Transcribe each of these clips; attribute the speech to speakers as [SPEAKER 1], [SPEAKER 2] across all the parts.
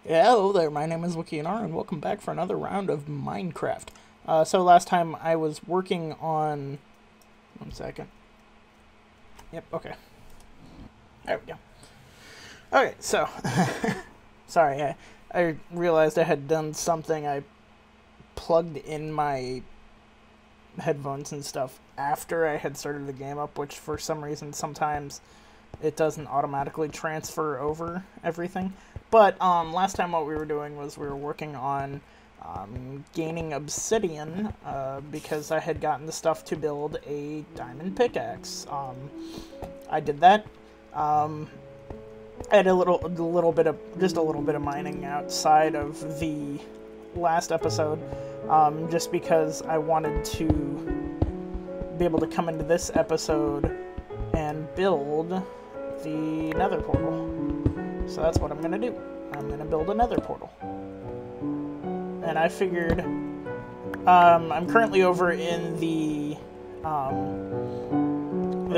[SPEAKER 1] Hello there, my name is WikiNR, and welcome back for another round of Minecraft. So last time I was working on... One second. Yep, okay. There we go. Okay, so... Sorry, I realized I had done something. I plugged in my headphones and stuff after I had started the game up, which for some reason sometimes it doesn't automatically transfer over everything. But last time what we were doing was we were working on gaining obsidian because I had gotten the stuff to build a diamond pickaxe. I did that. I had a little bit of mining outside of the last episode, just because I wanted to be able to come into this episode and build the nether portal. So that's what I'm going to do. I'm going to build a nether portal. And I figured... I'm currently over in the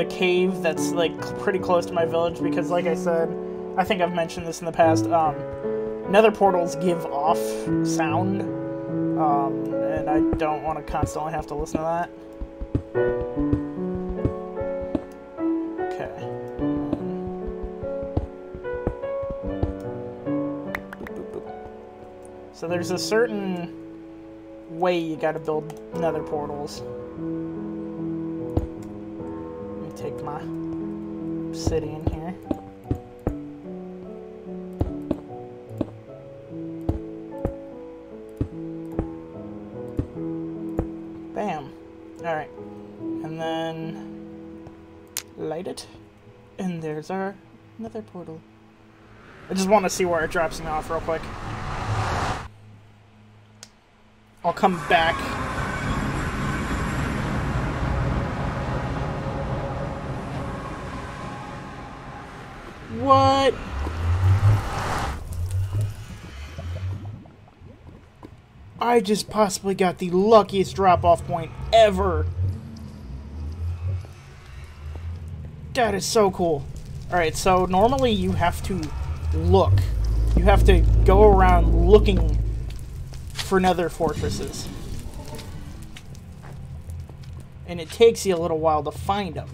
[SPEAKER 1] cave that's, like, pretty close to my village because, like I said, I think I've mentioned this in the past, nether portals give off sound, and I don't want to constantly have to listen to that. Okay. So there's a certain way you gotta build nether portals. Let me take my obsidian here. Bam. Alright. And then light it. And there's our nether portal. I just want to see where it drops me off real quick. I'll come back. What? I just possibly got the luckiest drop-off point ever. That is so cool. Alright, so normally you have to look. You have to go around looking for nether fortresses. And it takes you a little while to find them.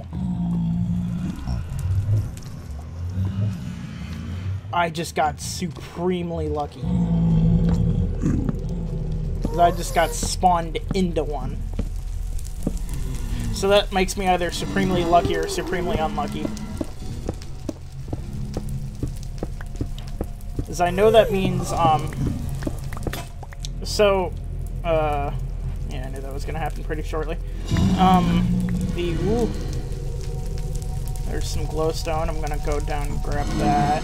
[SPEAKER 1] I just got supremely lucky. I just got spawned into one. So that makes me either supremely lucky or supremely unlucky. As I know that means, yeah, I knew that was gonna happen pretty shortly. There's some glowstone. I'm gonna go down and grab that.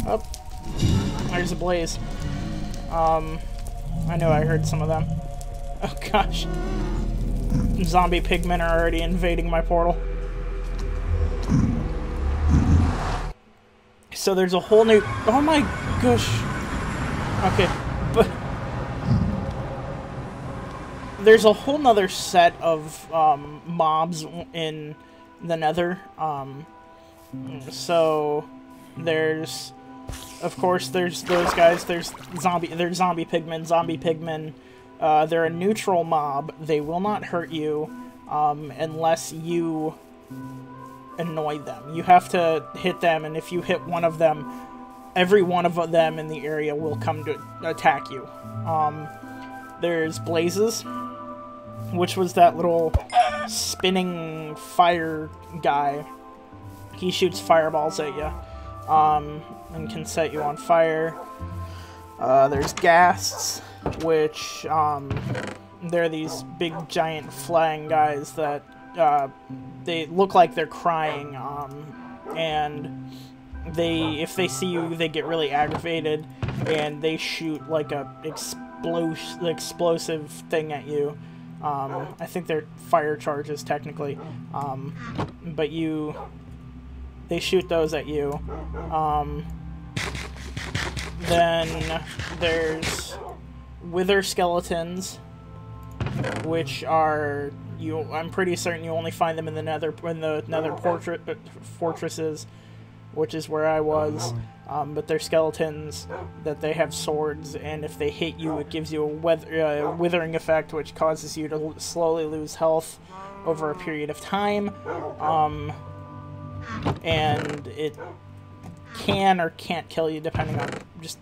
[SPEAKER 1] Oh, there's a blaze. I know I heard some of them. Oh gosh. Zombie pigmen are already invading my portal. So there's a whole new... Oh my gosh. Okay, but... There's a whole nother set of mobs in the nether. So there's... Of course, there's those guys. There's zombie pigmen. Zombie pigmen. They're a neutral mob. They will not hurt you unless you annoy them. You have to hit them, and if you hit one of them, every one of them in the area will come to attack you. There's blazes, which was that little spinning fire guy. He shoots fireballs at you. And can set you on fire. There's ghasts, which, they're these big, giant, flying guys that, they look like they're crying, and if they see you, they get really aggravated, and they shoot, like, a explosive thing at you. I think they're fire charges, technically, but they shoot those at you. Then there's wither skeletons, which are I'm pretty certain you only find them in the Nether fortresses, which is where I was. But they're skeletons that they have swords, and if they hit you, it gives you a withering effect, which causes you to slowly lose health over a period of time. And it can or can't kill you depending on just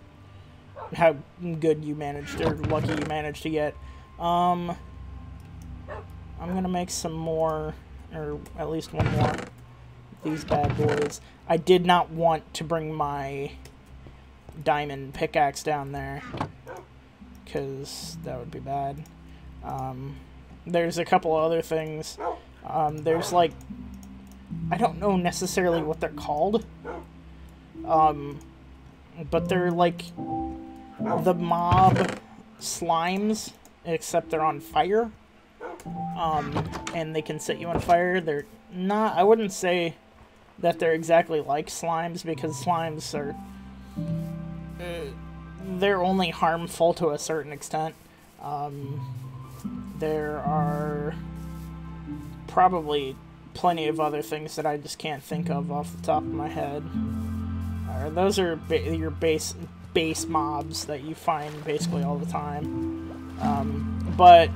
[SPEAKER 1] how good you managed or lucky you managed to get. I'm gonna make some more, or at least one more of these bad boys. I did not want to bring my diamond pickaxe down there, because that would be bad. There's a couple other things. There's like, I don't know necessarily what they're called, but they're like the mob slimes, except they're on fire. And they can set you on fire. They're not, I wouldn't say that they're exactly like slimes, because slimes are, they're only harmful to a certain extent. There are probably plenty of other things that I just can't think of off the top of my head. Those are your base mobs that you find basically all the time. But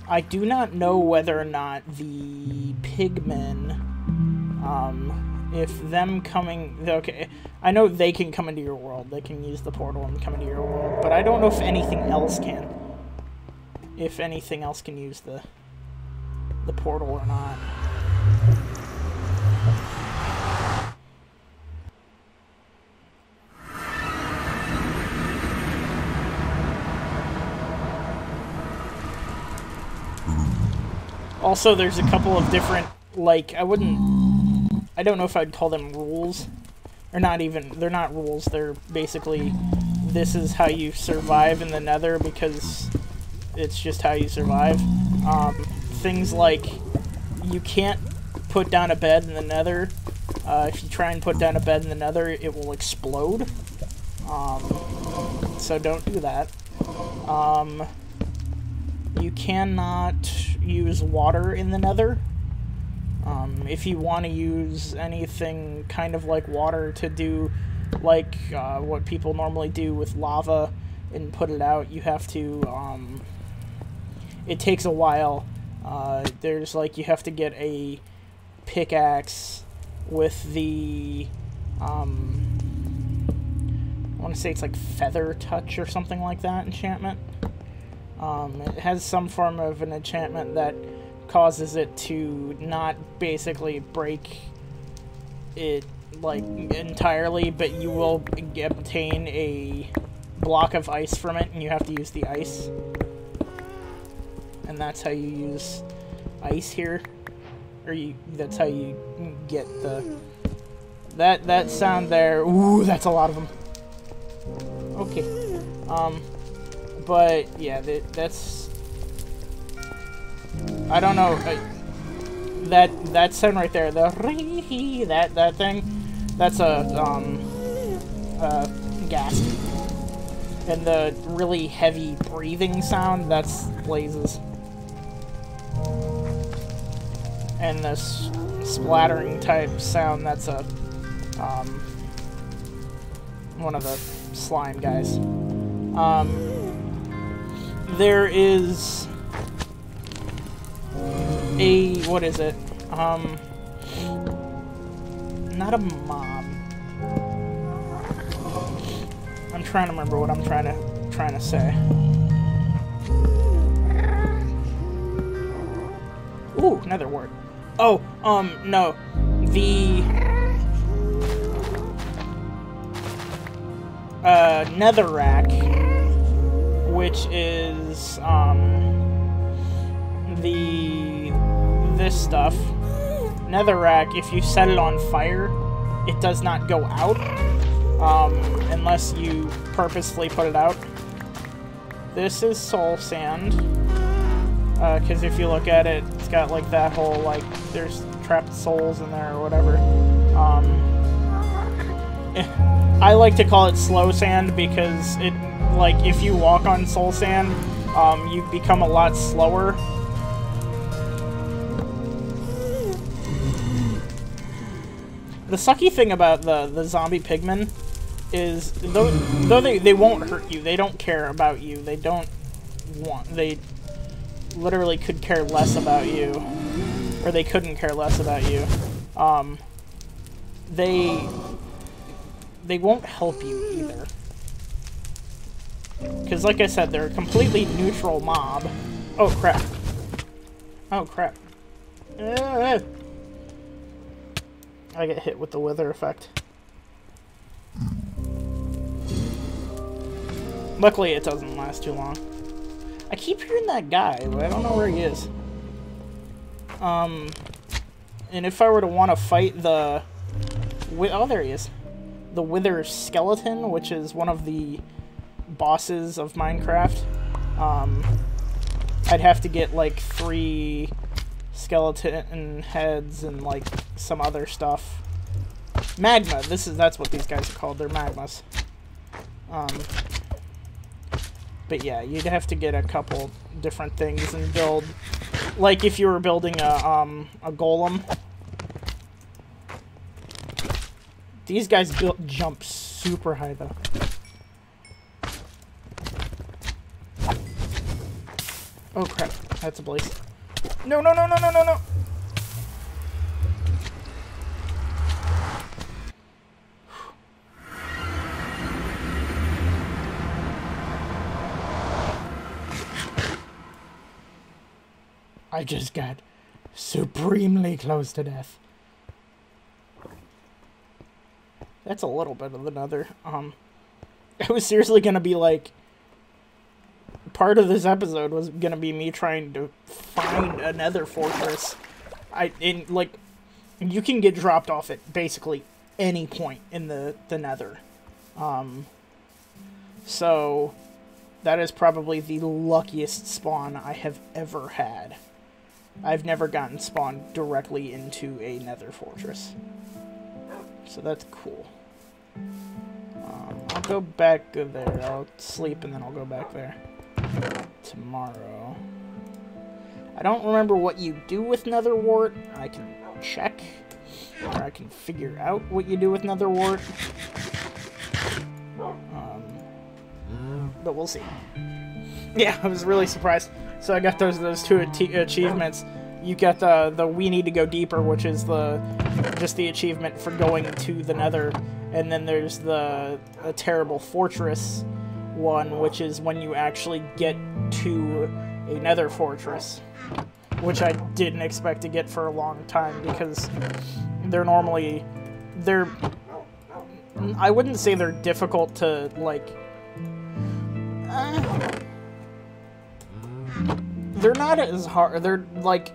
[SPEAKER 1] I do not know whether or not the pigmen, if them coming, okay, I know they can come into your world, they can use the portal and come into your world, but I don't know if anything else can. If anything else can use the portal or not. Also, there's a couple of different, like, I don't know if I'd call them rules. Or not even, they're not rules, they're basically, this is how you survive in the Nether, because it's just how you survive. Things like, you can't put down a bed in the Nether. If you try and put down a bed in the Nether, it will explode. So don't do that. You cannot use water in the Nether. If you want to use anything kind of like water to do like what people normally do with lava and put it out, you have to, it takes a while. There's like, you have to get a pickaxe with the, I want to say it's like feather touch or something like that enchantment. It has some form of an enchantment that causes it to not basically break it like entirely, but you will obtain a block of ice from it, and you have to use the ice. And that's how you use ice here, or that's how you get the that sound there. Ooh, that's a lot of them. Okay. But yeah, that's, I don't know, that sound right there, the that thing, that's a gas. And the really heavy breathing sound, that's blazes. And this splattering type sound, that's a one of the slime guys. There is a, what is it? Not a mob. I'm trying to remember what I'm trying to say. Ooh, another word. Oh, no. The netherrack, which is this stuff. Netherrack, if you set it on fire, it does not go out, unless you purposefully put it out. This is soul sand, because if you look at it, it's got like that whole, like, there's trapped souls in there or whatever. I like to call it slow sand because it, like, if you walk on soul sand, you become a lot slower. The sucky thing about the zombie pigmen is, though they won't hurt you, they don't care about you, they literally could care less about you, or they couldn't care less about you. They won't help you either. Because like I said, they're a completely neutral mob. Oh crap. Oh crap. I get hit with the wither effect. Luckily it doesn't last too long. I keep hearing that guy, but I don't know where he is. And if I were to want to fight the... Oh, there he is. The Wither Skeleton, which is one of the bosses of Minecraft. I'd have to get, like, 3 skeleton heads and, like, some other stuff. Magma. That's what these guys are called. They're magmas. But yeah, you'd have to get a couple different things and build, like if you were building a golem. These guys jump super high though. Oh crap, that's a blaze. No, no, no, no, no, no, no! I just got supremely close to death. That's a little bit of another. It was seriously gonna be like, part of this episode was gonna be me trying to find a nether fortress. Like, you can get dropped off at basically any point in the nether. So that is probably the luckiest spawn I have ever had. I've never gotten spawned directly into a nether fortress. So that's cool. I'll go back there. I'll sleep and then I'll go back there tomorrow. I don't remember what you do with nether wart. I can check. Or I can figure out what you do with nether wart. But we'll see. Yeah, I was really surprised. So I got those 2 achievements. You got the we need to go deeper, which is just the achievement for going to the nether, and then there's a terrible fortress one, which is when you actually get to a nether fortress, which I didn't expect to get for a long time because I wouldn't say they're difficult to like. They're not as hard. They're like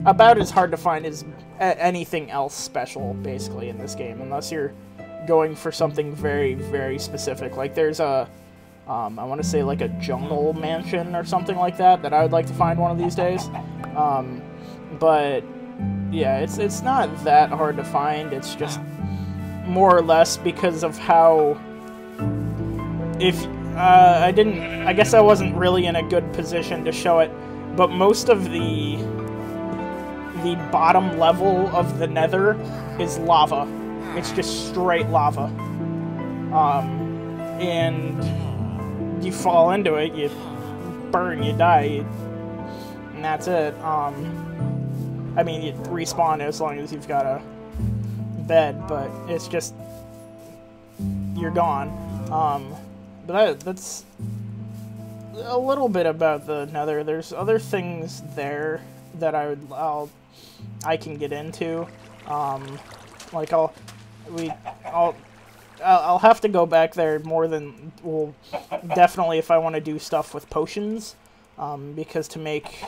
[SPEAKER 1] about as hard to find as anything else special, basically, in this game, unless you're going for something very, very specific. Like there's I want to say like a jungle mansion or something like that I would like to find one of these days. But yeah, it's not that hard to find. It's just more or less because of how I guess I wasn't really in a good position to show it, but most of the bottom level of the nether is lava. It's just straight lava. And you fall into it, you burn, you die, and that's it. I mean, you respawn as long as you've got a bed, but it's just, you're gone. But that's a little bit about the nether. There's other things there that I can get into. Like I'll have to go back there more than, well, definitely if I want to do stuff with potions, because to make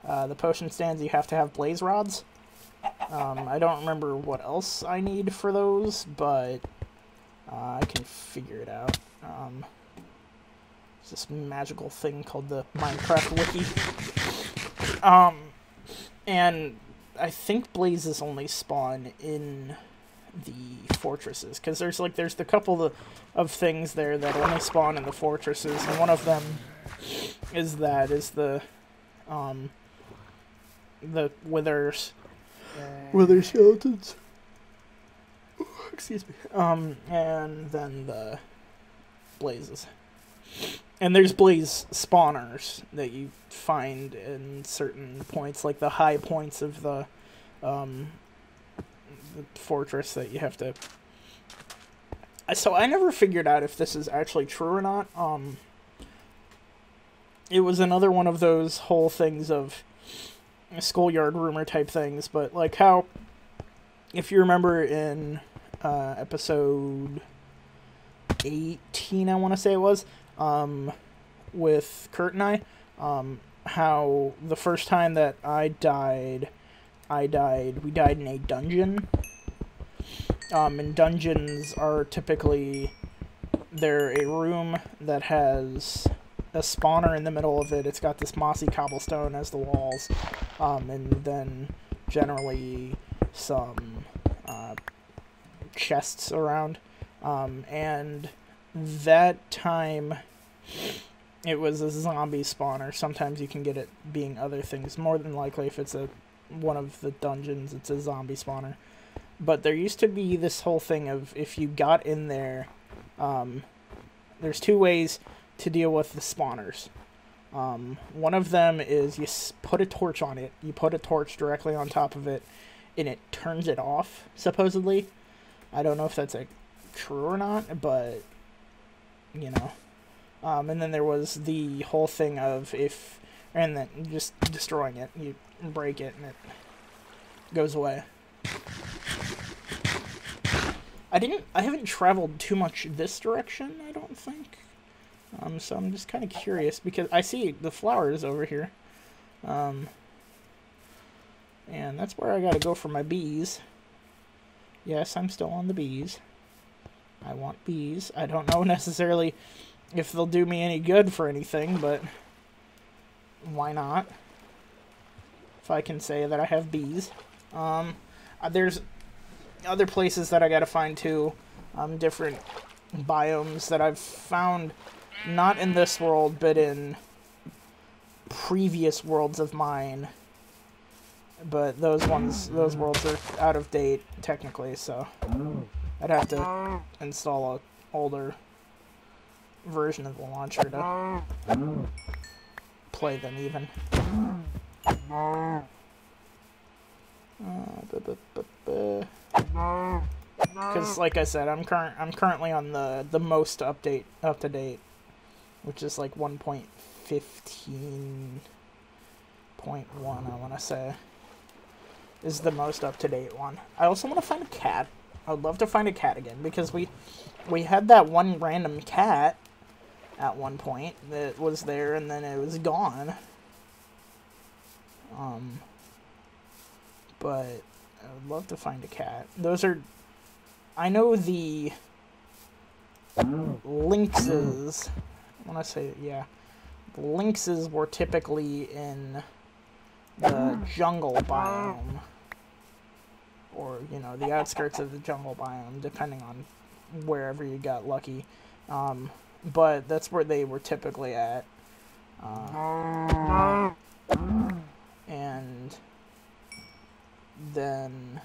[SPEAKER 1] the potion stands you have to have blaze rods. I don't remember what else I need for those, but I can figure it out. It's this magical thing called the Minecraft Wiki. And I think blazes only spawn in the fortresses, because there's the couple of things there that only spawn in the fortresses, and one of them is the wither skeletons. Excuse me. And then the blazes. And there's blaze spawners that you find in certain points, like the high points of the fortress that you have to... So I never figured out if this is actually true or not. It was another one of those whole things of schoolyard rumor type things, but like how, if you remember in episode 18, I want to say it was, with Kurt and I, how the first time that we died in a dungeon. And dungeons are typically, they're a room that has a spawner in the middle of it. It's got this mossy cobblestone as the walls, and then generally some chests around. And that time, it was a zombie spawner. Sometimes you can get it being other things. More than likely, if it's one of the dungeons, it's a zombie spawner. But there used to be this whole thing of, if you got in there, there's two ways to deal with the spawners. One of them is you put a torch on it. You put a torch directly on top of it, and it turns it off, supposedly. I don't know if that's true or not, but, you know. And then there was the whole thing of and then just destroying it. You break it, and it goes away. I haven't traveled too much this direction, I don't think. So I'm just kind of curious, because I see the flowers over here. And that's where I gotta go for my bees. Yes, I'm still on the bees. I want bees. I don't know necessarily if they'll do me any good for anything, but why not? If I can say that I have bees. There's other places that I gotta find too, different biomes that I've found, not in this world, but in previous worlds of mine. But those worlds are out of date, technically, so I'd have to install a older version of the launcher to play them even. Because, like I said, I'm currently on the most up to date, which is like 1.15.1. I want to say is the most up to date one. I also want to find a cat. I would love to find a cat again, because we had that one random cat at one point that was there, and then it was gone. But I would love to find a cat. Those are... I know the lynxes... I want to say, yeah. The lynxes were typically in the jungle biome. Or, you know, the outskirts of the jungle biome, depending on wherever you got lucky. But that's where they were typically at. And then...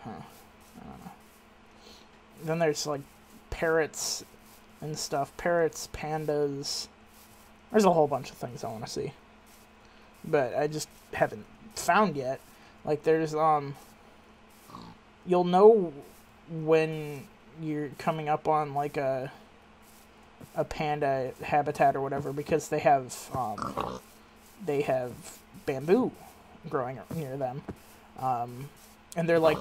[SPEAKER 1] I don't know. Then there's, like, parrots and stuff. Parrots, pandas. There's a whole bunch of things I want to see. But I just haven't found yet. Like, there's, you'll know when you're coming up on, like, a panda habitat or whatever, because they have bamboo growing near them. And they're like,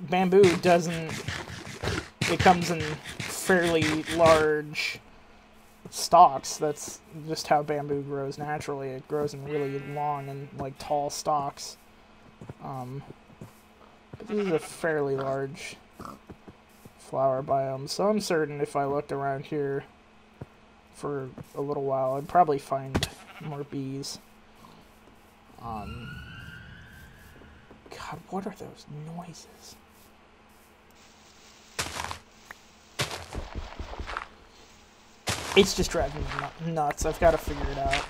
[SPEAKER 1] bamboo doesn't, it comes in fairly large stalks. That's just how bamboo grows naturally. It grows in really long and, like, tall stalks. But this is a fairly large flower biome, so I'm certain if I looked around here for a little while, I'd probably find more bees. God, what are those noises? It's just driving me nuts. I've got to figure it out.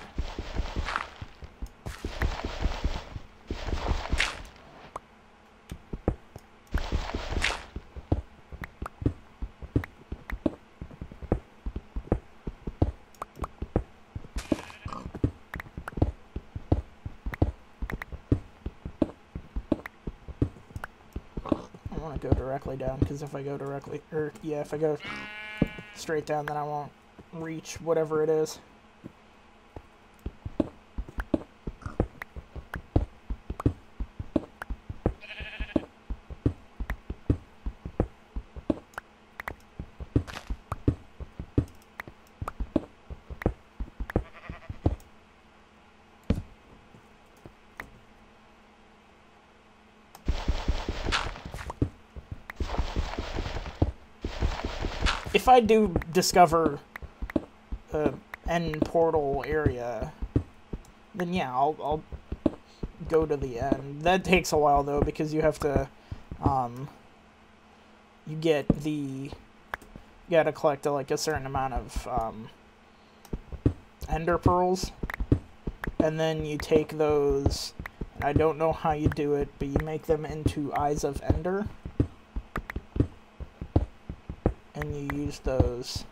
[SPEAKER 1] don't want to go directly down, because if I go directly, or yeah, if I go straight down, then I won't reach whatever it is. If I do discover a end portal area, then yeah, I'll go to the end. That takes a while though, because you have to, you gotta collect like a certain amount of ender pearls, and then you take those. I don't know how you do it, but you make them into Eyes of Ender. And you use those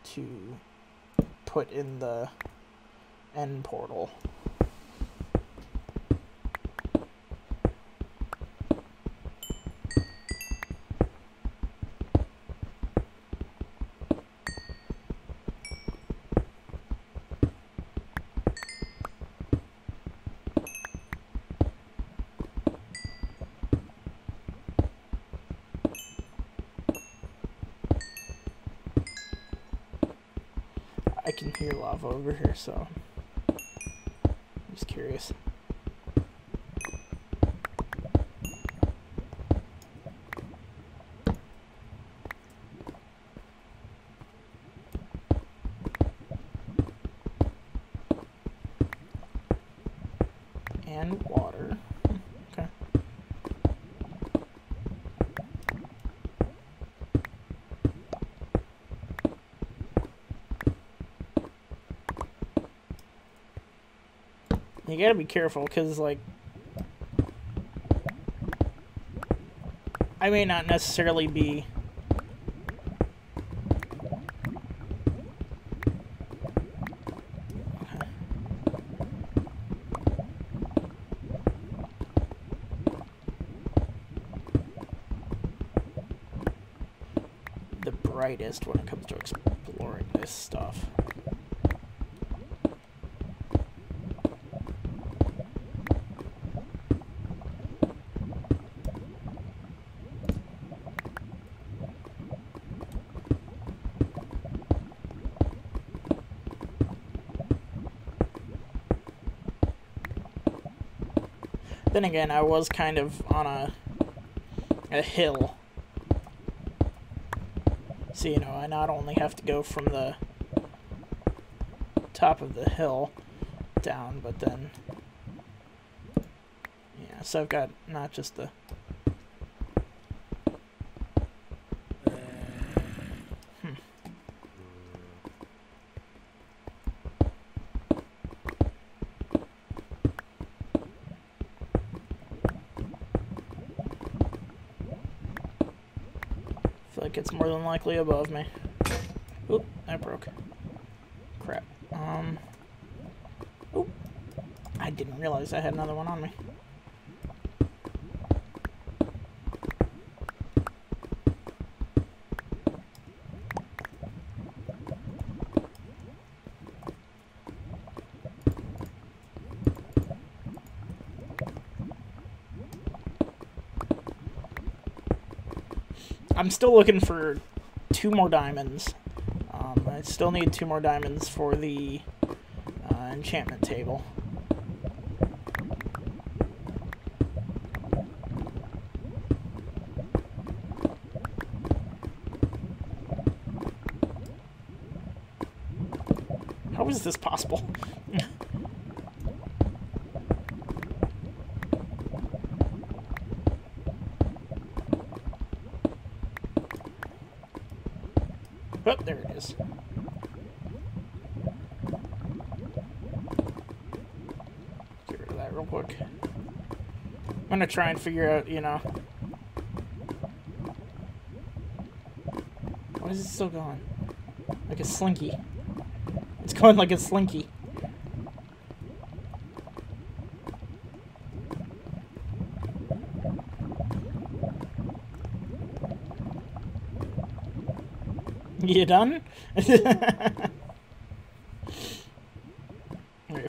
[SPEAKER 1] to put in the end portal. I can hear lava over here, so I'm just curious. And water. Okay. You gotta be careful, because, like, I may not necessarily be the brightest when it comes to exploring this stuff. Then again, I was kind of on a hill. So, you know, I not only have to go from the top of the hill down, but then, yeah, so I've got not just the... Like it's more than likely above me. Oop, that broke. Crap. Oop. I didn't realize I had another one on me. I'm still looking for 2 more diamonds. I still need 2 more diamonds for the enchantment table. How is this possible? Oh, there it is. Get rid of that real quick. I'm gonna try and figure out, you know... Why is it still going? Like a slinky. It's going like a slinky. You done? Wait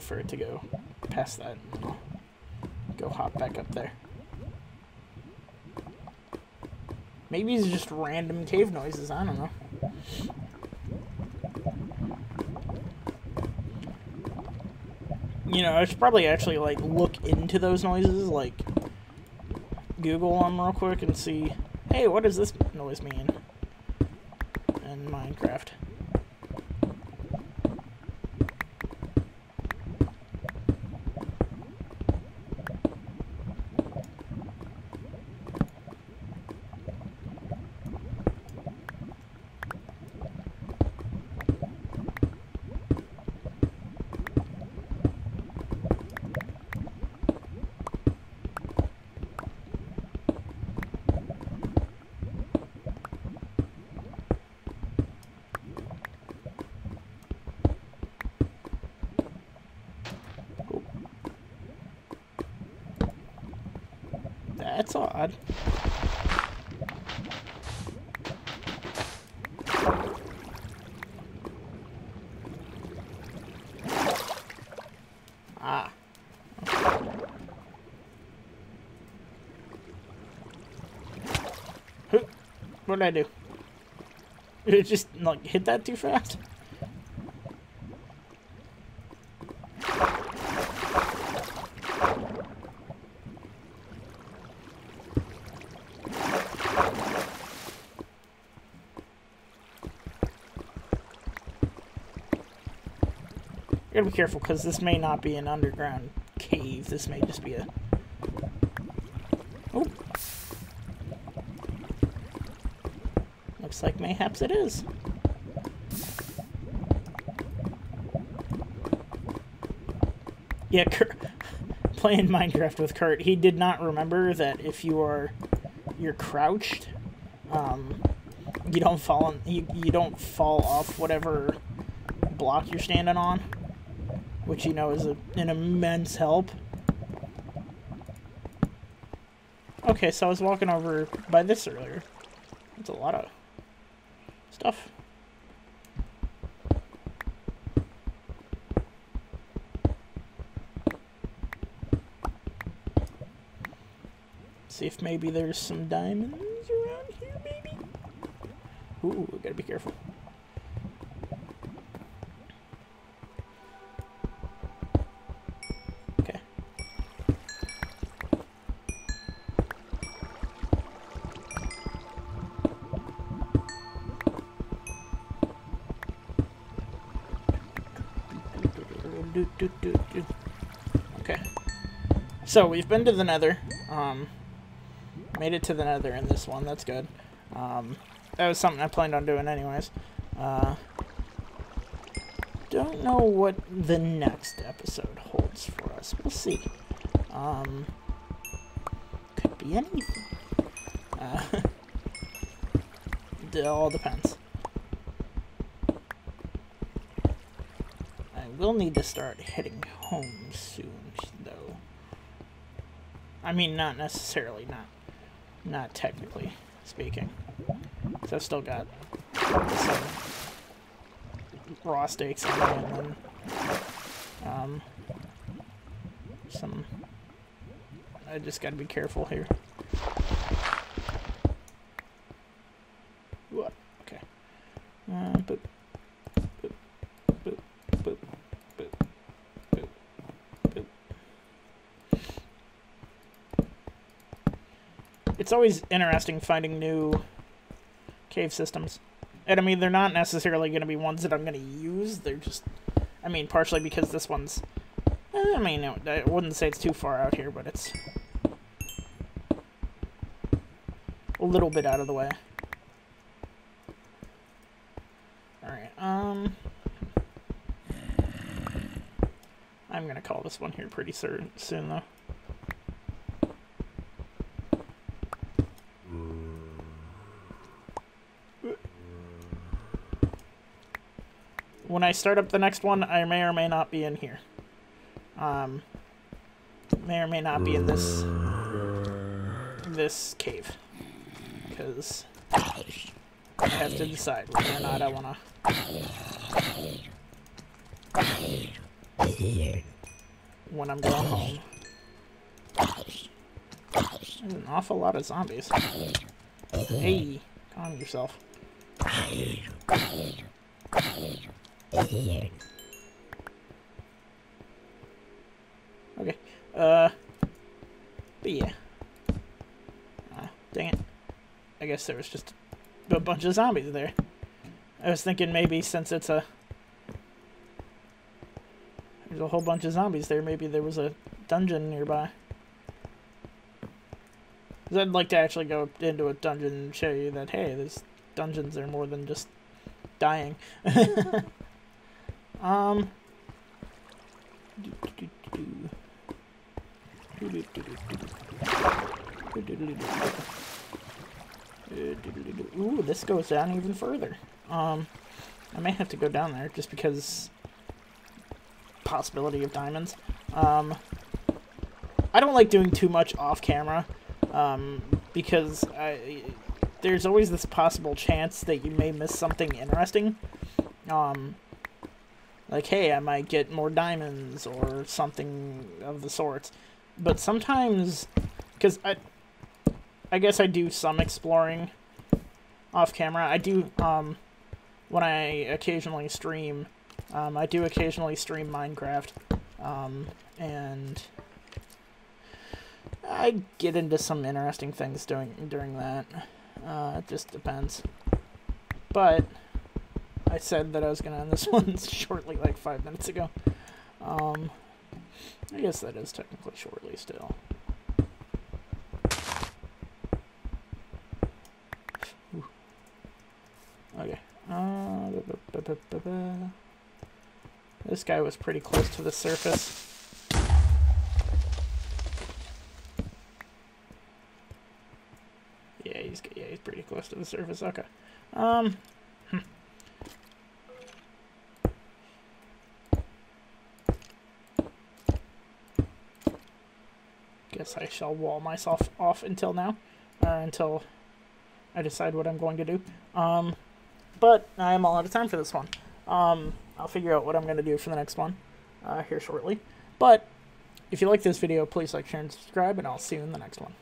[SPEAKER 1] for it to go past that. And I'll go hop back up there. Maybe it's just random cave noises. I don't know. You know, I should probably actually, like, look into those noises, like, Google them real quick and see, hey, what does this noise mean in Minecraft? That's odd. Ah. What did I do? Did it just, like, hit that too fast? Gotta be careful, because this may not be an underground cave. This may just be a... Oh! Looks like mayhaps it is. Yeah, playing Minecraft with Kurt, he did not remember that if you're crouched, you don't fall you don't fall off whatever block you're standing on. Which, you know, is an immense help. Okay, so I was walking over by this earlier. That's a lot of stuff. See if maybe there's some diamonds around here, maybe? Ooh, gotta be careful. Okay. So, we've been to the Nether. Made it to the Nether in this one. That's good. That was something I planned on doing anyways. Don't know what the next episode holds for us. We'll see. Could be anything. It all depends. I will need to start heading home soon, though. I mean, not necessarily, not technically speaking. So I've still got some raw steaks in me, and then some. I just gotta be careful here. What? Okay. Boop. Boop. Boop. Boop. Boop. Boop. Boop. It's always interesting finding new cave systems. And I mean, they're not necessarily going to be ones that I'm going to use. They're just, I mean, partially because this one's, I mean, I wouldn't say it's too far out here, but it's a little bit out of the way. Alright, I'm going to call this one here pretty soon, though. When I start up the next one, I may or may not be in here. May or may not be in this cave. Because I have to decide whether or not I want to... when I'm going home. There's an awful lot of zombies. Hey, calm yourself. Okay, but yeah. Dang it. I guess there was just a bunch of zombies there. I was thinking maybe since it's there's a whole bunch of zombies there, maybe there was a dungeon nearby. 'Cause I'd like to actually go into a dungeon and show you that, hey, there's dungeons are more than just dying. Ooh, this goes down even further. I may have to go down there just because possibility of diamonds. I don't like doing too much off camera, because there's always this possible chance that you may miss something interesting. Like, hey, I might get more diamonds or something of the sorts. But sometimes, because I guess I do some exploring off camera. I do, when I occasionally stream, I do occasionally stream Minecraft, and I get into some interesting things during that. It just depends. But I said that I was going to end this one shortly, like 5 minutes ago. I guess that is technically shortly still. Ooh. Okay. This guy was pretty close to the surface. Yeah, he's pretty close to the surface. Okay. Guess I shall wall myself off until now, or until I decide what I'm going to do. But I am all out of time for this one. I'll figure out what I'm going to do for the next one here shortly. But if you like this video, please like, share, and subscribe, and I'll see you in the next one.